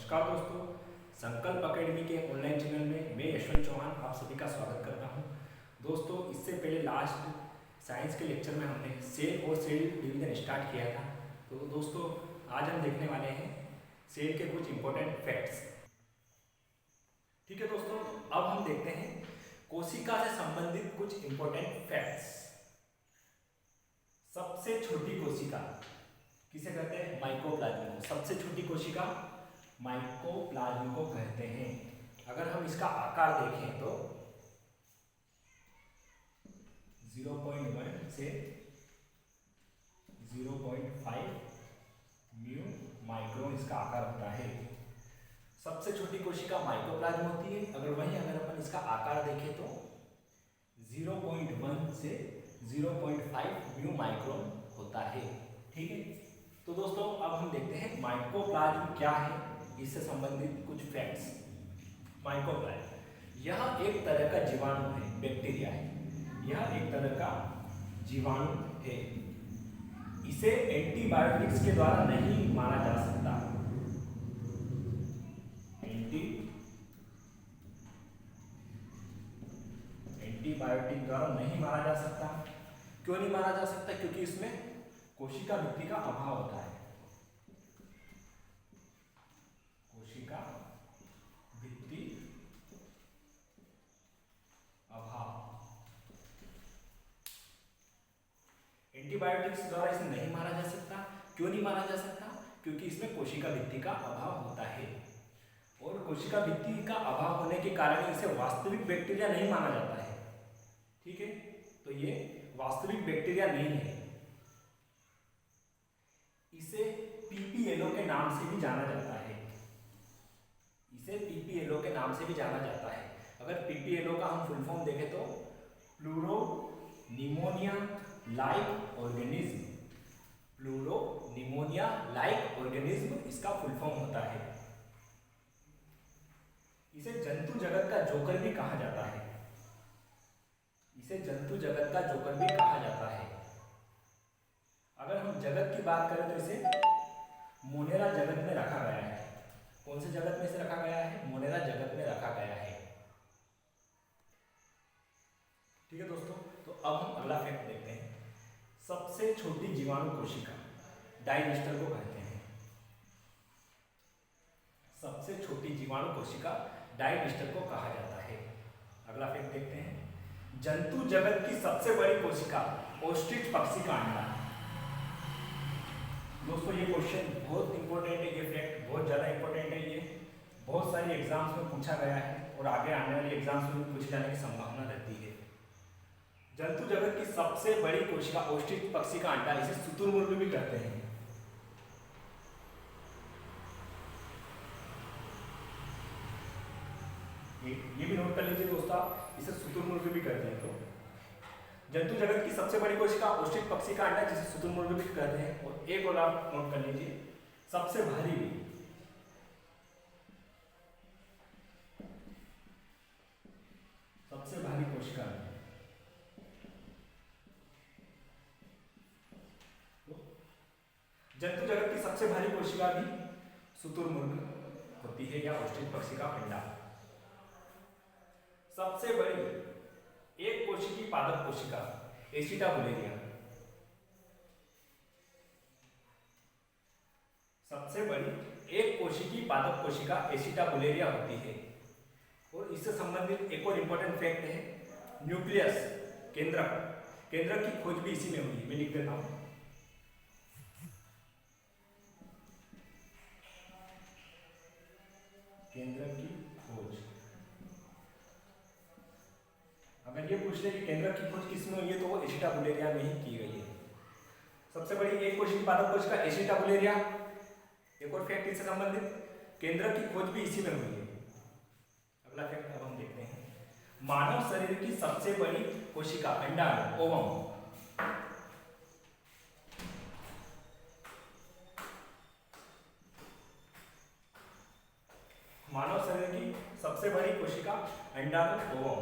नमस्कार दोस्तों, संकल्प अकेडमी के ऑनलाइन चैनल में मैं यशवंत चौहान आप सभी का स्वागत करता हूं। दोस्तों, इससे पहले लास्ट साइंस के लेक्चर में हमने सेल और सेल डिवीजन स्टार्ट किया था। तो दोस्तों, आज हम देखने वाले हैं सेल के कुछ इंपॉर्टेंट फैक्ट्स। ठीक है दोस्तों, अब हम देखते हैं कोशिका से संबंधित कुछ इंपॉर्टेंट फैक्ट्स। सबसे छोटी कोशिका किसे कहते हैं? माइकोप्लाज्म को। सबसे छोटी कोशिका माइकोप्लाज्म को कहते हैं। अगर हम इसका आकार देखें तो 0.1 से 0.5 म्यू माइक्रोन इसका आकार होता है। सबसे छोटी कोशिका माइकोप्लाज्म होती है। अगर अपन इसका आकार देखें तो 0.1 से 0.5 म्यू माइक्रोन होता है। ठीक है, तो दोस्तों अब हम देखते हैं माइकोप्लाज्म क्या है, इससे संबंधित कुछ फैक्ट्स। माइकोप्लाज्म यह एक तरह का जीवाणु है, बैक्टीरिया है। यह एक तरह का जीवाणु है। इसे एंटीबायोटिक्स के द्वारा नहीं मारा जा सकता। एंटीबायोटिक द्वारा नहीं मारा जा सकता। क्यों नहीं मारा जा सकता? क्योंकि इसमें कोशिका भित्ति का अभाव होता है। कोशिका भित्ति अभाव। एंटीबायोटिक्स द्वारा इसे नहीं मारा जा सकता। क्यों नहीं मारा जा सकता? क्योंकि इसमें कोशिका भित्ति का अभाव होता है। और कोशिका भित्ति का अभाव होने के कारण इसे वास्तविक बैक्टीरिया नहीं माना जाता है। ठीक है, तो ये वास्तविक बैक्टीरिया नहीं है। इसे पीपीएलओ के नाम से भी जाना जाता है। इसे पीपीएलओ के नाम से भी जाना जाता है। अगर पीपीएलओ का हम फुल फॉर्म देखें तो pleuro pneumonia like organism. Pleuro pneumonia like organism इसका फुल फॉर्म होता है। इसे जंतु जगत का जोकर भी कहा जाता है। इसे जंतु जगत का जोकर भी कहा जाता है। अगर हम जगत की बात करें तो इसे मोनेरा जगत में रखा गया है। कौन से जगत में इसे रखा गया है? मोनेरा जगत में रखा गया है। ठीक है दोस्तों, तो अब हम अगला फैक्ट देखते हैं। सबसे छोटी जीवाणु कोशिका डायनिस्टर को कहते हैं। सबसे छोटी जीवाणु कोशिका डायनिस्टर को कहा जाता है। अगला फैक्ट देखते हैं। जंतु जगत की सबसे बड़ी कोशिका ऑस्ट्रिच पक्षी का अंडा। दोस्तों, ये क्वेश्चन बहुत इंपॉर्टेंट है। ये फैक्ट बहुत ज़्यादा इंपॉर्टेंट है। ये बहुत सारी एग्जाम्स में पूछा गया है और आगे आने वाले एग्जाम्स में पूछे जाने की संभावना रहती है। जंतु जगत की सबसे बड़ी कोशिका ऑस्ट्रिच पक्षी का अंडा, इसे शुतुरमुर्ग भी कहते हैं। ये भी नोट कर लीजिए दोस्तों, इसे शुतुरमुर्ग भी कहते हैं। तो जंतु जगत की सबसे बड़ी कोशिका ऑस्ट्रिच पक्षी का अंडा, जिसे शुतुरमुर्ग भी कहते हैं। और एक और आप नोट कर लीजिए, सबसे भारी कोशिका तो जंतु जगत की सबसे भारी कोशिका भी शुतुरमुर्ग होती है या ऑस्ट्रिच पक्षी का अंडा। सबसे बड़ी एक कोशिकी पादप कोशिका एसिटाबुलेरिया। सबसे बड़ी एक कोशिकी पादप कोशिका एसिटाबुलेरिया होती है। और इससे संबंधित एक और इंपॉर्टेंट फैक्ट है, न्यूक्लियस केंद्रक। केंद्रक की खोज भी इसी में हुई। मैं लिख देता हूं। केंद्रक की खोज, अगर ये पूछ ले कि केंद्रक की खोज किसमें हुई है तो वो एसिटाबुलेरिया में ही की गई है। सबसे बड़ी एक कोशिकी पादप कोशिका एसिटाबुलेरिया। एक और फैक्ट इससे संबंधित, केंद्रक की खोज भी इसी में हुई है। अगला फैक्ट अब हम देखते हैं। मानव शरीर की सबसे बड़ी कोशिका अंडाणु ओवम। मानव शरीर की सबसे बड़ी कोशिका अंडाणु ओवम।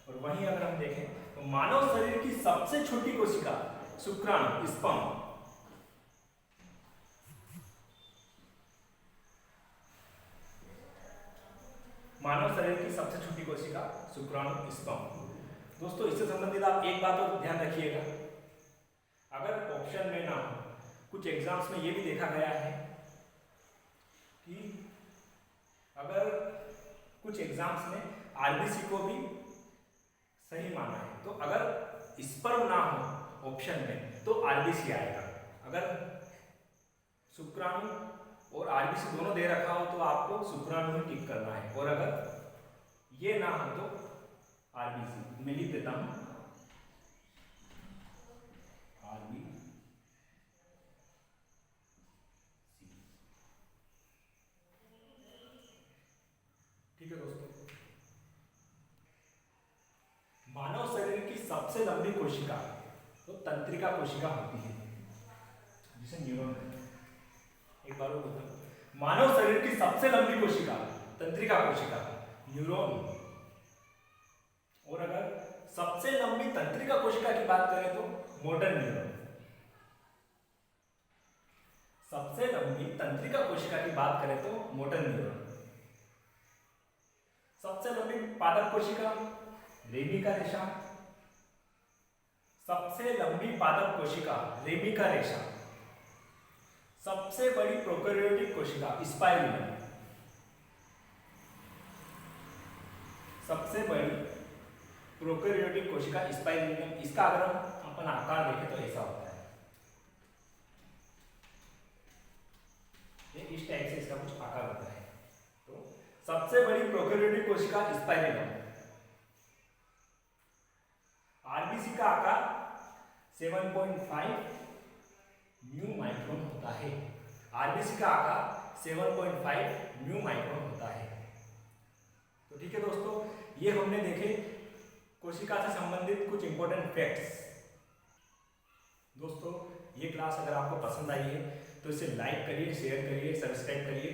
और वहीं अगर हम देखें तो मानव शरीर की सबसे छोटी कोशिका शुक्राणु स्पर्म। मानव शरीर की सबसे छोटी कोशिका शुक्राणु स्पर्म। दोस्तों इससे संबंधित आप एक बात और ध्यान रखिएगा, अगर ऑप्शन में ना हो, कुछ एग्जाम्स में ये भी देखा गया है कि अगर कुछ एग्जाम्स में आरबीसी को भी सही माना है, तो अगर स्पर्म ना हो ऑप्शन में तो आरबीसी आएगा। अगर शुक्राणु और आरबीसी दोनों दे रखा हो तो आपको शुक्राणु ही टिक करना है, और अगर ये ना हो तो आरबीसी। मैं लिख देता हूं आरबीसी। ठीक है दोस्तों, मानव शरीर की सबसे लंबी कोशिका तो तंत्रिका कोशिका होती है, जिसे न्यूरॉन कहते हैं। एक बार और बोलता हूं, मानव शरीर की सबसे लंबी कोशिका तंत्रिका कोशिका न्यूरॉन। और अगर सबसे लंबी तंत्रिका कोशिका की बात करें तो मोटर न्यूरॉन। सबसे लंबी तंत्रिका कोशिका की बात करें तो मोटर न्यूरॉन। सबसे लंबी पादप कोशिका रेमिका रेशा। सबसे लंबी पादप कोशिका रेमिका रेशा। सबसे बड़ी प्रोकैरियोटिक कोशिका स्पाइरुलिना। सबसे बड़ी प्रोकैरियोटिक कोशिका स्पाइरुलिना। इसका अगर हम अपन आकार देखें तो ऐसा होता है, ये इस टाइप से इसका कुछ आकार होता है। तो सबसे बड़ी प्रोकैरियोटिक कोशिका स्पाइरुलिना। आरबीसी का आकार 7.5 म्यू माइक्रोन होता है। आरबीसी का आकार 7.5 म्यू माइक्रोन होता है। तो ठीक है दोस्तों, ये हमने देखे कोशिका से संबंधित कुछ इंपॉर्टेंट फैक्ट्स। दोस्तों ये क्लास अगर आपको पसंद आई है तो इसे लाइक करिए, शेयर करिए, सब्सक्राइब करिए।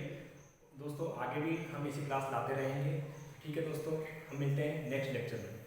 दोस्तों आगे भी हम इसी क्लास लाते रहेंगे। ठीक है दोस्तों, हम मिलते हैं नेक्स्ट लेक्चर में।